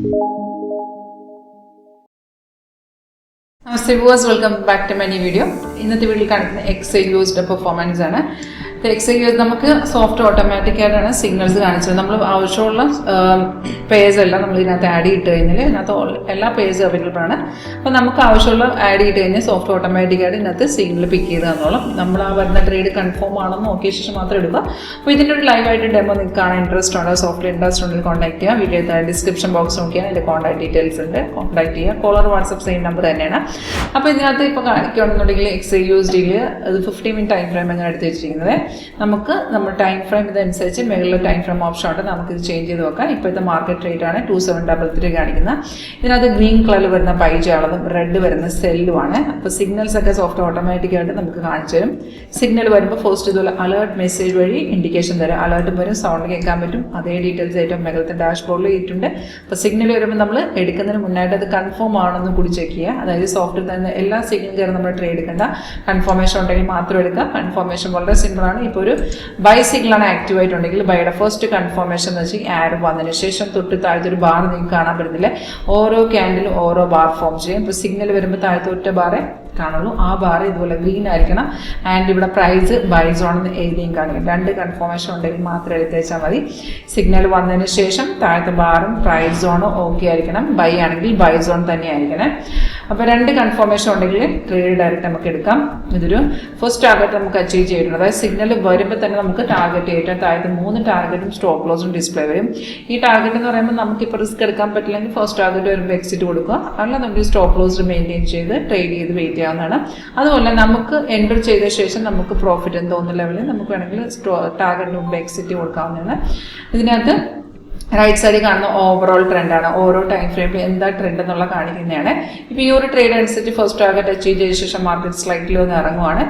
Namaste viewers, welcome back to my new video. ഇന്നത്തെ വീഡിയോയിൽ കാണിക്കുന്ന 𝐂𝐥𝐢𝐞 പെർഫോമൻസ് ആണ്. 𝐂𝐥𝐢𝐞 നമുക്ക് സോഫ്റ്റ് ഓട്ടോമാറ്റിക് ആയിട്ടാണ് സിഗ്നൽസ് കാണിച്ചത്. നമ്മൾ ആവശ്യമുള്ള പേഴ്സ് എല്ലാം നമ്മൾ ഇതിനകത്ത് ആഡ് ചെയ്തിട്ട് കഴിഞ്ഞാൽ ഇതിനകത്ത് എല്ലാ പേഴ്സും അവൈലബിൾ ആണ്. അപ്പോൾ നമുക്ക് ആവശ്യമുള്ള ആഡ് ചെയ്തിട്ട് കഴിഞ്ഞാൽ സോഫ്റ്റ് ഓട്ടോമാറ്റിക് ആയിട്ട് ഇതിനകത്ത് സിഗ്നൽ പിക്ക് ചെയ്ത് തന്നോളും. നമ്മൾ ആ വരുന്ന ട്രേഡ് കൺഫേം ആണെന്ന് നോക്കിയ ശേഷം മാത്രം എടുക്കുക. അപ്പോൾ ഇതിൻ്റെ ഒരു ലൈവായിട്ട് ഡെമോ നിങ്ങൾക്ക് കാണാൻ ഇൻട്രസ്റ്റ് ഉണ്ടോ, സോഫ്റ്റ് ഇൻട്രസ്റ്റ് ഉണ്ടെങ്കിൽ കോൺടാക്ട് ചെയ്യുക. വീഡിയോ ഡിസ്ക്രിപ്ഷൻ ബോക്സ് നോക്കിയാൽ എൻ്റെ കോൺടാക്ട് ഡീറ്റെയിൽസ് ഉണ്ട്, കോൺടാക്ട് ചെയ്യുക. കോളർ വാട്സപ്പ് സെയിം നമ്പർ തന്നെയാണ്. അപ്പോൾ ഇതിനകത്ത് ഇപ്പോൾ കാണിക്കുകയാണെന്നുണ്ടെങ്കിൽ 𝐂𝐥𝐢𝐞𝐧 ഒരു 15 മിനിറ്റ് ടൈം ഫ്രെയിം എങ്ങനെ എടുത്ത് വെച്ചിരിക്കുന്നത്. നമുക്ക് നമ്മുടെ ടൈം ഫ്രെയിം ഇതനുസരിച്ച് മുകളിലെ ടൈം ഫ്രെയിം ഓപ്ഷൻ ഉണ്ട്, നമുക്കിത് ചേഞ്ച് ചെയ്ത് നോക്കാം. ഇപ്പോഴത്തെ മാർക്കറ്റ് റേറ്റ് ആണ് 2733 കാണിക്കുന്നത്. ഇതിനകത്ത് ഗ്രീൻ കളർ വരുന്ന പൈജ ആളതും റെഡ് വരുന്ന സെല്ലുമാണ്. അപ്പോൾ സിഗ്നൽസ് ഒക്കെ സോഫ്റ്റ് ഓട്ടോമാറ്റിക് ആയിട്ട് നമുക്ക് കാണിച്ചു തരും. സിഗ്നൽ വരുമ്പോൾ ഫസ്റ്റ് ഇതുപോലെ അലേർട്ട് മെസ്സേജ് വഴി ഇൻഡിക്കേഷൻ തരും. അലേർട്ടും വരും, സൗണ്ട് കേൾക്കാൻ പറ്റും. അതേ ഡീറ്റെയിൽസ് ഏറ്റവും മുകളിലത്തെ ഡാഷ്ബോർഡിൽ ഇട്ടുണ്ട്. അപ്പോൾ സിഗ്നൽ വരുമ്പോൾ നമ്മൾ എടുക്കുന്നതിന് മുന്നായിട്ട് അത് കൺഫേം ആണെന്ന് കൂടി ചെക്ക് ചെയ്യുക. അതായത് സോഫ്റ്റ് തന്നെ എല്ലാ സിഗ്നൽ കയറി നമ്മൾ ട്രേഡ് എടുക്കേണ്ട, കൺഫർമേഷൻ ഉണ്ടെങ്കിൽ മാത്രം എടുക്കുക. കൺഫർമേഷൻ വളരെ സിമ്പിളാണ്. ഇപ്പോൾ ഒരു ബൈ സിഗ്നലാണ് ആക്റ്റീവ് ആയിട്ടുണ്ടെങ്കിൽ ബൈയുടെ ഫസ്റ്റ് കൺഫർമേഷൻ എന്ന് വെച്ചാൽ ആഡ് വന്നതിന് ശേഷം തൊട്ട് താഴത്തെ ഒരു ബാർ നിങ്ങൾക്ക് കാണാൻ പറ്റുന്നില്ല. ഓരോ ക്യാൻഡിലും ഓരോ ബാർ ഫോം ചെയ്യും. ഇപ്പോൾ സിഗ്നൽ വരുമ്പോൾ താഴത്തെ ഒറ്റ ബാറേ കാണുള്ളൂ. ആ ബാർ ഇതുപോലെ ഗ്രീൻ ആയിരിക്കണം. ആൻഡ് ഇവിടെ പ്രൈസ് ബൈ സോൺ എന്ന് എഴുതിയും കാണിക്കും. രണ്ട് കൺഫർമേഷൻ ഉണ്ടെങ്കിൽ മാത്രം എടുത്തേച്ചാൽ മതി. സിഗ്നൽ വന്നതിന് ശേഷം താഴത്തെ ബാറും പ്രൈസ് സോണും ഓക്കെ ആയിരിക്കണം. ബൈ ആണെങ്കിൽ ബൈ സോൺ തന്നെ ആയിരിക്കണം. അപ്പോൾ രണ്ട് കൺഫർമേഷൻ ഉണ്ടെങ്കിൽ ട്രേഡ് ഡയറക്റ്റ് നമുക്ക് എടുക്കാം. ഇതൊരു ഫസ്റ്റ് ടാർഗറ്റ് നമുക്ക് അച്ചീവ് ചെയ്തിട്ടുണ്ട്. അതായത് സിഗ്നൽ വരുമ്പോൾ തന്നെ നമുക്ക് ടാർഗറ്റ് ചെയ്തിട്ട് താഴത്തെ 3 ടാർഗറ്റും സ്റ്റോപ്പ് ലോസും ഡിസ്പ്ലേ വരും. ഈ ടാർഗറ്റ് എന്ന് പറയുമ്പോൾ നമുക്കിപ്പോൾ റിസ്ക് എടുക്കാൻ പറ്റില്ലെങ്കിൽ ഫസ്റ്റ് ടാർഗറ്റ് വരുമ്പോൾ എക്സിറ്റ് കൊടുക്കുക. അല്ല നമുക്ക് സ്റ്റോപ്പ് ലോസ് മെയിൻറ്റെയിൻ ചെയ്ത് ട്രേഡ് ചെയ്ത് വെയിറ്റ് ചെയ്യാവുന്നതാണ്. അതുപോലെ നമുക്ക് എൻ്റർ ചെയ്ത ശേഷം നമുക്ക് പ്രോഫിറ്റ് എന്ന് തോന്നുന്ന ലെവലിൽ നമുക്ക് വേണമെങ്കിൽ ടാർഗറ്റിന് മുമ്പ് എക്സിറ്റ് കൊടുക്കാവുന്നതാണ്. ഇതിനകത്ത് റൈറ്റ് സൈഡിൽ കാണുന്ന ഓവറോൾ ട്രെൻഡാണ്. ഓരോ ടൈം ഫ്രെയിമിൽ എന്താ ട്രെൻഡ് എന്നുള്ള കാണിക്കുന്നതാണ്. ഇപ്പോൾ ഈ ഒരു ട്രേഡ് അനുസരിച്ച് ഫസ്റ്റ് ടാർഗറ്റ് അച്ചീവ് ചെയ്ത ശേഷം മാർക്കറ്റ് സ്ലൈറ്റ്ലി ഒന്ന് ഇറങ്ങുവാണ്.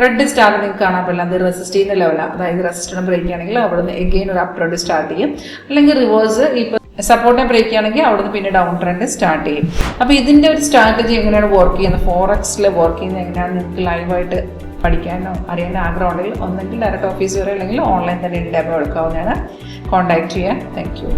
റെഡ് സ്റ്റാർ നിങ്ങൾക്ക് കാണാൻ പറ്റില്ല, അത് റെസിസ്റ്റ് ചെയ്യുന്ന ലെവലാണ്. അതായത് റെസിസ്റ്റൻസ് ബ്രേക്ക് ആണെങ്കിൽ അവിടെ നിന്ന് എഗെയിൻ ഒരു അപ്പ് ട്രെൻഡ് സ്റ്റാർട്ട് ചെയ്യും. അല്ലെങ്കിൽ റിവേഴ്സ് ഇപ്പോൾ സപ്പോർട്ടിനെ ബ്രേക്ക് ചെയ്യുകയാണെങ്കിൽ അവിടെ നിന്ന് പിന്നെ ഡൗൺ ട്രെൻഡ് സ്റ്റാർട്ട് ചെയ്യും. അപ്പോൾ ഇതിൻ്റെ ഒരു സ്ട്രാറ്റജി എങ്ങനെയാണ് വർക്ക് ചെയ്യുന്നത്, ഫോറക്സിൽ വർക്ക് ചെയ്യുന്നത് എങ്ങനെയാണ് നിങ്ങൾക്ക് ലൈവായിട്ട് പഠിക്കാനോ അറിയാനോ ആഗ്രഹം ഉണ്ടെങ്കിൽ ഒന്നെങ്കിൽ ഡയറക്റ്റ് ഓഫീസ് വരെ അല്ലെങ്കിൽ ഓൺലൈൻ തന്നെ ഡെമോ എടുക്കാവുന്നതാണ്. കോൺടാക്ട് ചെയ്യാം. Thank you.